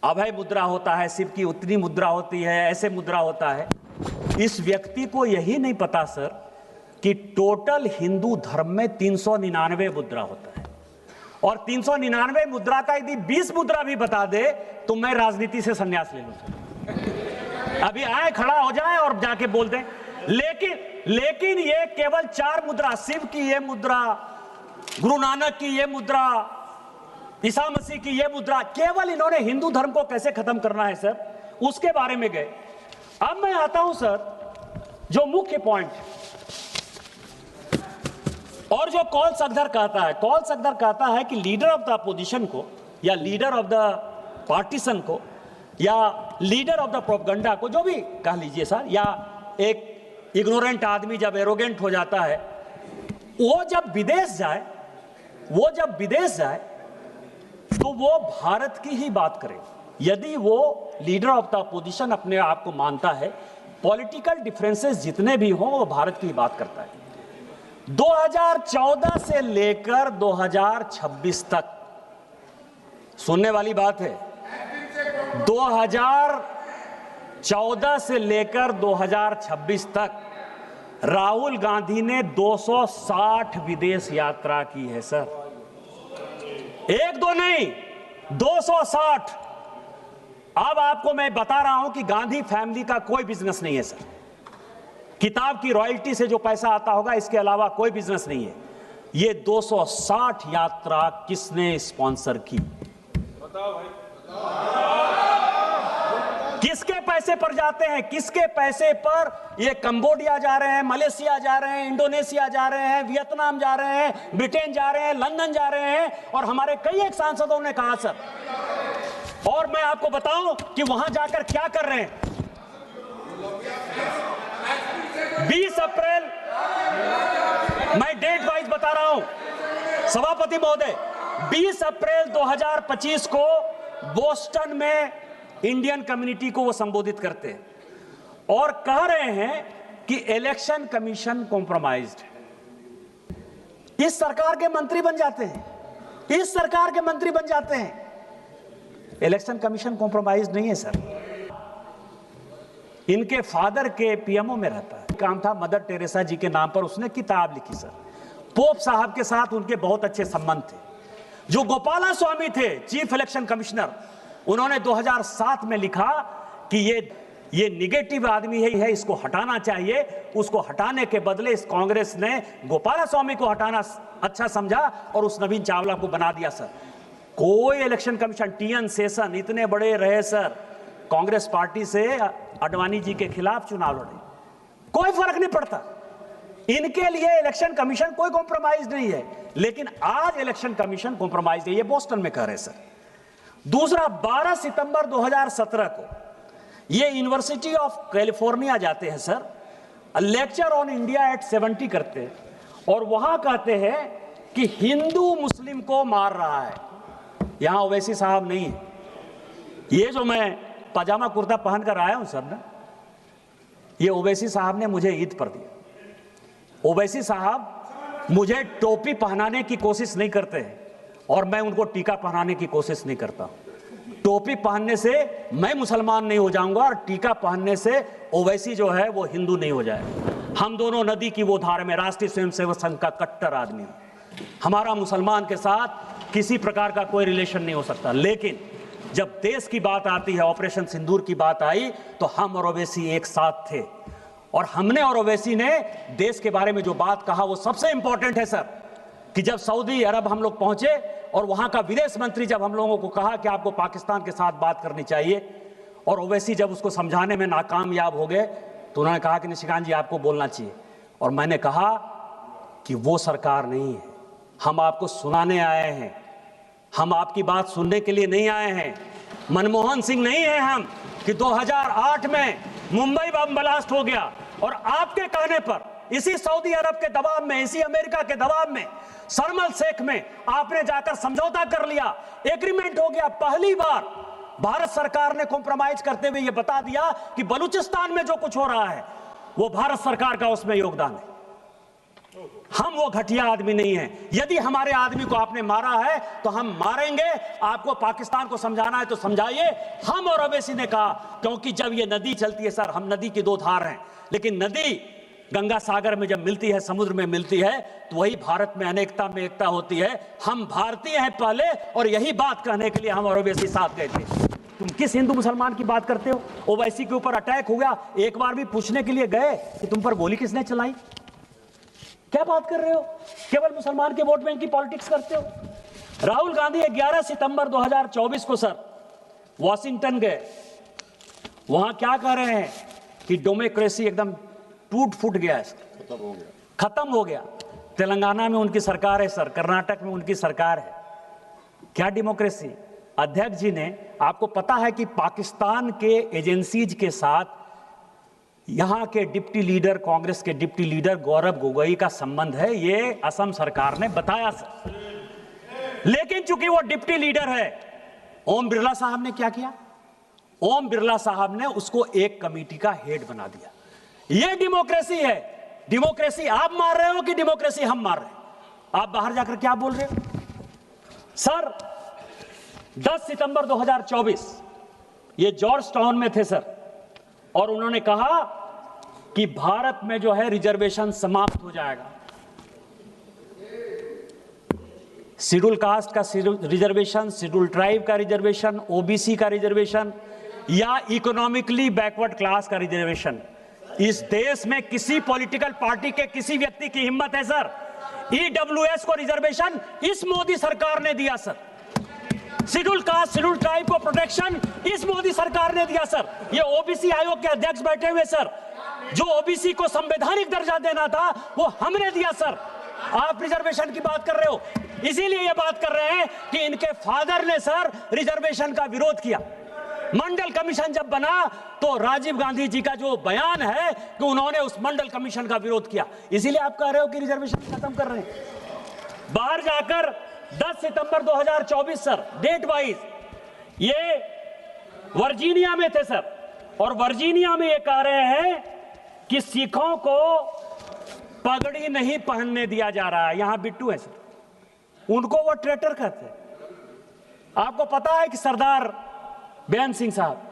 अभय मुद्रा होता है, शिव की उतनी मुद्रा होती है, ऐसे मुद्रा होता है। इस व्यक्ति को यही नहीं पता सर कि टोटल हिंदू धर्म में 399 मुद्रा होता है, और 399 मुद्रा का यदि 20 मुद्रा भी बता दे तो मैं राजनीति से संन्यास ले लूं सर। अभी आए, खड़ा हो जाए और जाके बोल दें। लेकिन ये केवल 4 मुद्रा, शिव की ये मुद्रा, गुरु नानक की ये मुद्रा, ईसा मसीह की ये मुद्रा, केवल इन्होंने हिंदू धर्म को कैसे खत्म करना है सर, उसके बारे में गए। अब मैं आता हूं सर जो मुख्य पॉइंट, और जो कॉल सगदर कहता है कि लीडर ऑफ द अपोजिशन को या लीडर ऑफ द पार्टीशन को या लीडर ऑफ द प्रोपगंडा को, जो भी कह लीजिए सर, या एक इग्नोरेंट आदमी जब एरोगेंट हो जाता है, वो जब विदेश जाए तो वो भारत की ही बात करे। यदि वो लीडर ऑफ द अपोजिशन अपने आप को मानता है, पॉलिटिकल डिफरेंसेस जितने भी हों वो भारत की ही बात करता है। 2014 से लेकर 2026 तक, सुनने वाली बात है, 2014 से लेकर 2026 तक राहुल गांधी ने 260 विदेश यात्रा की है सर। एक दो नहीं, 260। अब आपको मैं बता रहा हूं कि गांधी फैमिली का कोई बिजनेस नहीं है सर। किताब की रॉयल्टी से जो पैसा आता होगा, इसके अलावा कोई बिजनेस नहीं है। ये 260 यात्रा किसने स्पॉन्सर की? बताओ भाई, किसके पैसे पर जाते हैं? किसके पैसे पर ये कंबोडिया जा रहे हैं, मलेशिया जा रहे हैं, इंडोनेशिया जा रहे हैं, वियतनाम जा रहे हैं, ब्रिटेन जा रहे हैं, लंदन जा रहे हैं? और हमारे कई एक सांसदों ने कहा सर, और मैं आपको बताऊं कि वहां जाकर क्या कर रहे हैं। 20 अप्रैल, मैं डेट वाइज बता रहा हूं सभापति महोदय, 20 अप्रैल 2025 को बोस्टन में इंडियन कम्युनिटी को वो संबोधित करते हैं और कह रहे हैं कि इलेक्शन कमीशन कॉम्प्रोमाइज्ड है। इस सरकार के मंत्री बन जाते हैं, इलेक्शन कमीशन कॉम्प्रोमाइज्ड नहीं है सर। इनके फादर के पीएमओ में रहता है, काम था मदर टेरेसा जी के नाम पर, उसने किताब लिखी सर। पोप साहब के साथ उनके बहुत अच्छे संबंध थे। जो गोपाला स्वामी थे चीफ इलेक्शन कमिश्नर, उन्होंने 2007 में लिखा कि ये निगेटिव आदमी है, इसको हटाना चाहिए। उसको हटाने के बदले इस कांग्रेस ने गोपाला स्वामी को हटाना अच्छा समझा और उस नवीन चावला को बना दिया सर। कोई इलेक्शन कमीशन, टीएन शेषन इतने बड़े रहे सर, कांग्रेस पार्टी से अडवाणी जी के खिलाफ चुनाव लड़े, कोई फर्क नहीं पड़ता। इनके लिए इलेक्शन कमीशन कोई कॉम्प्रोमाइज नहीं है, लेकिन आज इलेक्शन कमीशन कॉम्प्रोमाइज है, ये बोस्टन में कह रहे सर। दूसरा, 12 सितंबर 2017 को ये यूनिवर्सिटी ऑफ कैलिफोर्निया जाते हैं sir, lecture on India at 70 करते हैं और वहां कहते हैं कि हिंदू मुस्लिम को मार रहा है। यहां ओवैसी साहब नहीं है। ये जो मैं पजामा कुर्ता पहनकर आया हूं सर ना, ये ओवैसी साहब ने मुझे ईद पर दिया। ओवैसी साहब मुझे टोपी पहनाने की कोशिश नहीं करते हैं और मैं उनको टीका पहनाने की कोशिश नहीं करता। टोपी पहनने से मैं मुसलमान नहीं हो जाऊंगा और टीका पहनने से ओवैसी जो है वो हिंदू नहीं हो जाएगा। हम दोनों नदी की वो धार में, राष्ट्रीय स्वयंसेवक संघ का कट्टर आदमी, हमारा मुसलमान के साथ किसी प्रकार का कोई रिलेशन नहीं हो सकता। लेकिन जब देश की बात आती है, ऑपरेशन सिंदूर की बात आई, तो हम और ओवैसी एक साथ थे और हमने और ओवैसी ने देश के बारे में जो बात कहा वो सबसे इंपॉर्टेंट है सर। कि जब सऊदी अरब हम लोग पहुंचे और वहां का विदेश मंत्री जब हम लोगों को कहा कि आपको पाकिस्तान के साथ बात करनी चाहिए, और ओवैसी जब उसको समझाने में नाकामयाब हो गए, तो उन्होंने कहा कि निशिकांत जी आपको बोलना चाहिए। और मैंने कहा कि वो सरकार नहीं है, हम आपको सुनाने आए हैं, हम आपकी बात सुनने के लिए नहीं आए हैं। मनमोहन सिंह नहीं है हम कि 2008 में मुंबई बम ब्लास्ट हो गया और आपके कहने पर इसी सऊदी अरब के दबाव में, इसी अमेरिका के दबाव में, शर्म एल शेख में आपने जाकर समझौता कर लिया, एग्रीमेंट हो गया। पहली बार भारत सरकार ने कॉम्प्रोमाइज करते हुए यह बता दिया कि बलूचिस्तान में जो कुछ हो रहा है वो भारत सरकार का उसमें योगदान है। हम वो घटिया आदमी नहीं हैं। यदि हमारे आदमी को आपने मारा है तो हम मारेंगे। आपको पाकिस्तान को समझाना है तो समझाइए। हम और ओवैसी ने कहा, क्योंकि जब ये नदी चलती है सर, हम नदी की दो धार हैं, लेकिन नदी गंगा सागर में जब मिलती है, समुद्र में मिलती है, तो वही भारत में अनेकता में एकता होती है। हम भारतीय हैं पहले, और यही बात कहने के लिए हम और ओवैसी साथ गए थे। तुम किस हिंदू मुसलमान की बात करते हो? ओवैसी के ऊपर अटैक हो गया, एक बार भी पूछने के लिए गए कि तुम पर गोली किसने चलाई? क्या बात कर रहे हो? केवल मुसलमान के वोट बैंक की पॉलिटिक्स करते हो। राहुल गांधी 11 सितंबर 2024 को सर वॉशिंगटन गए। वहां क्या कह रहे हैं कि डेमोक्रेसी एकदम टूट फूट गया है, खत्म हो गया। तेलंगाना में उनकी सरकार है सर, कर्नाटक में उनकी सरकार है। क्या डेमोक्रेसी? अध्यक्ष जी ने, आपको पता है कि पाकिस्तान के एजेंसीज के साथ यहां के डिप्टी लीडर, कांग्रेस के डिप्टी लीडर गौरव गोगोई का संबंध है, ये असम सरकार ने बताया सर। लेकिन चूंकि वो डिप्टी लीडर है, ओम बिरला साहब ने क्या किया? ओम बिरला साहब ने उसको एक कमेटी का हेड बना दिया। ये डेमोक्रेसी है। डेमोक्रेसी आप मार रहे हो कि डेमोक्रेसी हम मार रहे हैं? आप बाहर जाकर क्या बोल रहे हो सर? 10 सितंबर 2024 ये जॉर्ज टाउन में थे सर, और उन्होंने कहा कि भारत में जो है रिजर्वेशन समाप्त हो जाएगा। शेड्यूल कास्ट का रिजर्वेशन, शेड्यूल ट्राइब का रिजर्वेशन, ओबीसी का रिजर्वेशन, या इकोनॉमिकली बैकवर्ड क्लास का रिजर्वेशन। इस देश में किसी पॉलिटिकल पार्टी के किसी व्यक्ति की हिम्मत है सर? ईडब्ल्यूएस को रिजर्वेशन इस मोदी सरकार ने दिया sir. Schedule caste, schedule tribe को प्रोटेक्शन इस मोदी सरकार ने दिया सर। ये ओबीसी आयोग के अध्यक्ष बैठे हुए सर, जो ओबीसी को संवैधानिक दर्जा देना था वो हमने दिया सर। आप रिजर्वेशन की बात कर रहे हो। इसीलिए ये बात कर रहे हैं कि इनके फादर ने सर रिजर्वेशन का विरोध किया। मंडल कमीशन जब बना तो राजीव गांधी जी का जो बयान है कि उन्होंने उस मंडल कमीशन का विरोध किया। इसीलिए आप कह रहे हो कि रिजर्वेशन खत्म कर रहे हैं। बाहर जाकर 10 सितंबर 2024 सर, डेट वाइज ये वर्जीनिया में थे सर, और वर्जीनिया में ये कह रहे हैं कि सिखों को पगड़ी नहीं पहनने दिया जा रहा है। यहां बिट्टू है सर, उनको वो ट्रेटर कहते हैं। आपको पता है कि सरदार बेअंत सिंह साहब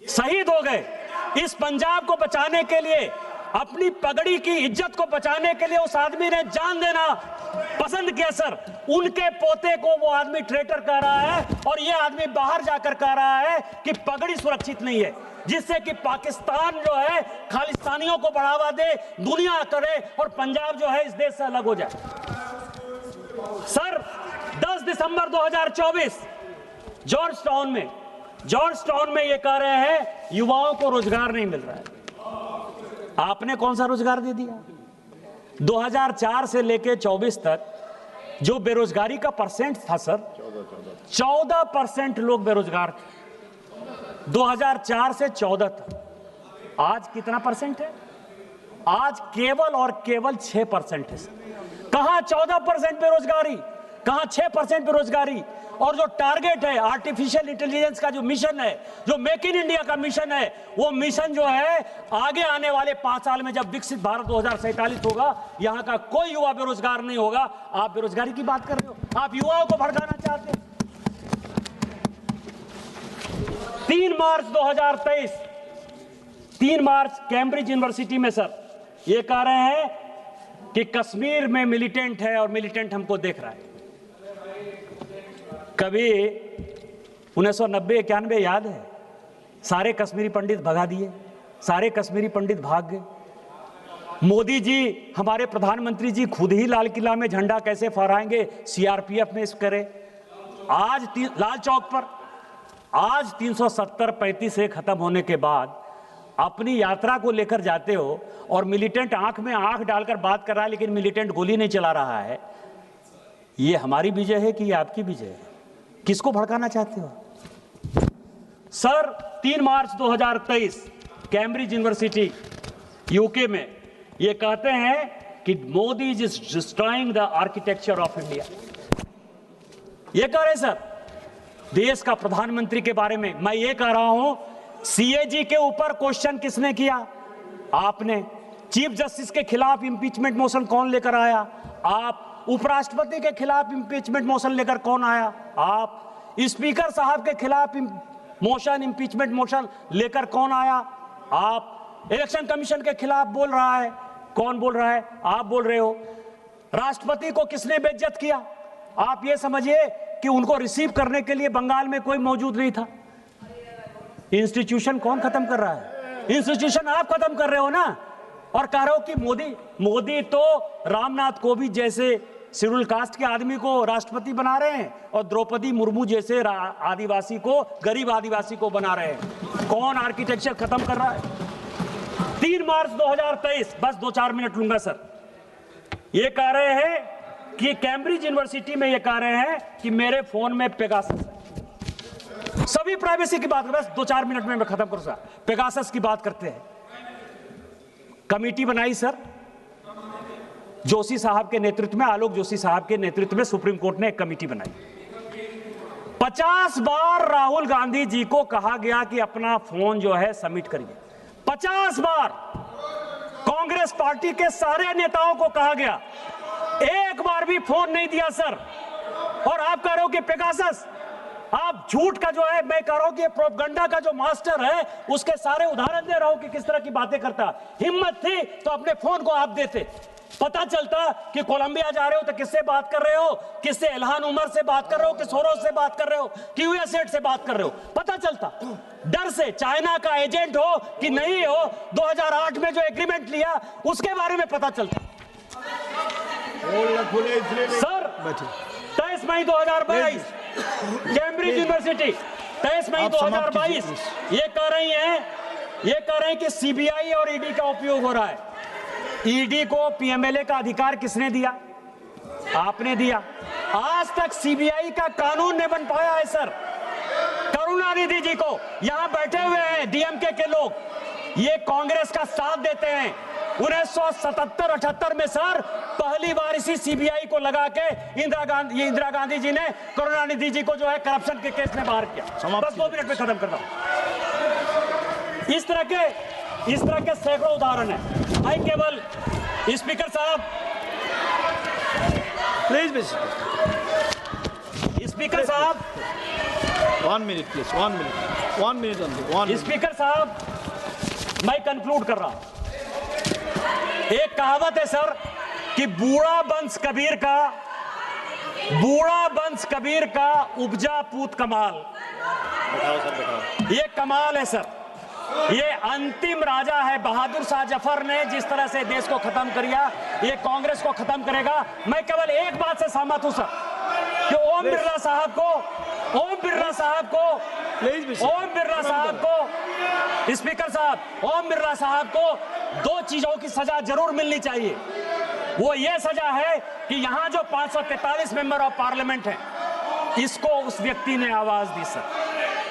शहीद हो गए। इस पंजाब को बचाने के लिए, अपनी पगड़ी की इज्जत को बचाने के लिए उस आदमी ने जान देना पसंद किया सर। उनके पोते को वो आदमी ट्रेटर कह रहा है, और ये आदमी बाहर जाकर कह रहा है कि पगड़ी सुरक्षित नहीं है, जिससे कि पाकिस्तान जो है खालिस्तानियों को बढ़ावा दे, दुनिया करे, और पंजाब जो है इस देश से अलग हो जाए। सर 10 दिसंबर 2024 जॉर्ज टाउन में ये कह रहे हैं युवाओं को रोजगार नहीं मिल रहा है। आपने कौन सा रोजगार दे दिया? 2004 से लेकर 24 तक जो बेरोजगारी का परसेंट था सर, 14% लोग बेरोजगार थे 2004 से 14 तक। आज कितना परसेंट है? आज केवल और केवल 6% है सर। कहां 14% बेरोजगारी, कहां 6% बेरोजगारी? और जो टारगेट है आर्टिफिशियल इंटेलिजेंस का, जो मिशन है, जो मेक इन इंडिया का मिशन है, वो मिशन जो है आगे आने वाले 5 साल में जब विकसित भारत 2047 होगा, यहां का कोई युवा बेरोजगार नहीं होगा। आप बेरोजगारी की बात कर रहे हो, आप युवाओं को भड़काना चाहते हैं। 3 मार्च 2023, 3 मार्च कैम्ब्रिज यूनिवर्सिटी में सर ये कह रहे हैं कि कश्मीर में मिलिटेंट है और मिलिटेंट हमको देख रहा है। कभी 1990-91 याद है? सारे कश्मीरी पंडित भगा दिए, सारे कश्मीरी पंडित भाग गए। मोदी जी, हमारे प्रधानमंत्री जी खुद ही लाल किला में झंडा कैसे फहराएंगे, सीआरपीएफ में इस करे। आज लाल चौक पर आज 370-35 से खत्म होने के बाद अपनी यात्रा को लेकर जाते हो, और मिलिटेंट आंख में आंख डालकर बात कर रहा है, लेकिन मिलिटेंट गोली नहीं चला रहा है। ये हमारी विजय है कि ये आपकी विजय है? किसको भड़काना चाहते हो सर? 3 मार्च 2023 कैम्ब्रिज यूनिवर्सिटी यूके में ये कहते हैं कि Modi is destroying the architecture of India. ये कह रहे सर देश का प्रधानमंत्री के बारे में। मैं ये कह रहा हूं, सीएजी के ऊपर क्वेश्चन किसने किया? आपने। चीफ जस्टिस के खिलाफ इंपीचमेंट मोशन कौन लेकर आया? आप। उपराष्ट्रपति के खिलाफ इंपीचमेंट मोशन लेकर कौन आया? आप। स्पीकर साहब के खिलाफ मोशन, इंपीचमेंट मोशन लेकर कौन आया? आप। इलेक्शन कमीशन के खिलाफ बोल रहा है, कौन बोल रहा है? आप बोल रहे हो। राष्ट्रपति को किसने बेइज्जत किया? आप ये समझिए कि उनको रिसीव करने के लिए बंगाल में कोई मौजूद नहीं था। इंस्टीट्यूशन कौन खत्म कर रहा है? इंस्टीट्यूशन आप खत्म कर रहे हो ना। और कह रहे हो कि मोदी तो रामनाथ कोविंद जैसे शेड्यूल कास्ट के आदमी को राष्ट्रपति बना रहे हैं और द्रौपदी मुर्मू जैसे आदिवासी को, गरीब आदिवासी को बना रहे हैं। कौन आर्किटेक्चर खत्म कर रहा है? 3 मार्च 2023, बस 2-4 मिनट लूंगा सर। ये कह रहे हैं कि कैम्ब्रिज यूनिवर्सिटी में ये कह रहे हैं कि मेरे फोन में पेगासस है। सभी प्राइवेसी की बात, बस 2-4 मिनट में मैं खत्म करूंगा। पेगासस की बात करते हैं। कमेटी बनाई सर जोशी साहब के नेतृत्व में, आलोक जोशी साहब के नेतृत्व में सुप्रीम कोर्ट ने एक कमेटी बनाई। 50 बार राहुल गांधी जी को कहा गया कि अपना फोन जो है सबमिट करिए। 50 बार कांग्रेस पार्टी के सारे नेताओं को कहा गया, एक बार भी फोन नहीं दिया सर। और आप कह रहे हो कि पेगासस, आप झूठ का जो है, मैं कह रहा हूं कि प्रोपगंडा का जो मास्टर है उसके सारे उदाहरण दे रहा हूं कि किस तरह की बातें करता। हिम्मत थी तो अपने फोन को आप देते, पता चलता कि कोलंबिया जा रहे हो तो किससे बात कर रहे हो, किससे इल्हान उमर से बात कर रहे हो, कि सोरोस से बात कर रहे हो, कि यूएसएड से बात कर रहे हो, पता चलता। डर से चाइना का एजेंट हो कि नहीं हो, 2008 में जो एग्रीमेंट लिया उसके बारे में पता चलता। सर 23 मई 2022 कैम्ब्रिज यूनिवर्सिटी, 23 मई 2022 ये कह रहे हैं कि सीबीआई और ईडी का उपयोग हो रहा है। ईडी को पीएमएलए का अधिकार किसने दिया? आपने दिया। आज तक सीबीआई का कानून नहीं बन पाया है सर। करुणानिधि जी को, यहां बैठे हुए हैं डीएमके के लोग, ये कांग्रेस का साथ देते हैं। 1977-78 में सर पहली बार इसी सीबीआई को लगा के इंदिरा गांधी जी ने करुणानिधि जी को जो है करप्शन के केस में बाहर किया। बस 2 मिनट में खत्म करता हूं। इस तरह के सैकड़ों उदाहरण है। मैं केवल स्पीकर साहब, प्लीज स्पीकर साहब 1 minute please, 1 minute only. Speaker साहब, मैं कंक्लूड कर रहा हूं। एक कहावत है सर कि बूढ़ा बंस कबीर का उपजा पूत कमाल। ये कमाल है सर। ये अंतिम राजा है। बहादुर शाह जफर ने जिस तरह से देश को खत्म किया, ये कांग्रेस को खत्म करेगा। मैं केवल एक बात से सहमत हूं सर कि ओम बिरला साहब को स्पीकर साहब, ओम बिरला साहब को 2 चीजों की सजा जरूर मिलनी चाहिए। वो ये सजा है कि यहां जो 543 मेंबर ऑफ पार्लियामेंट हैं, इसको उस व्यक्ति ने आवाज दी सर।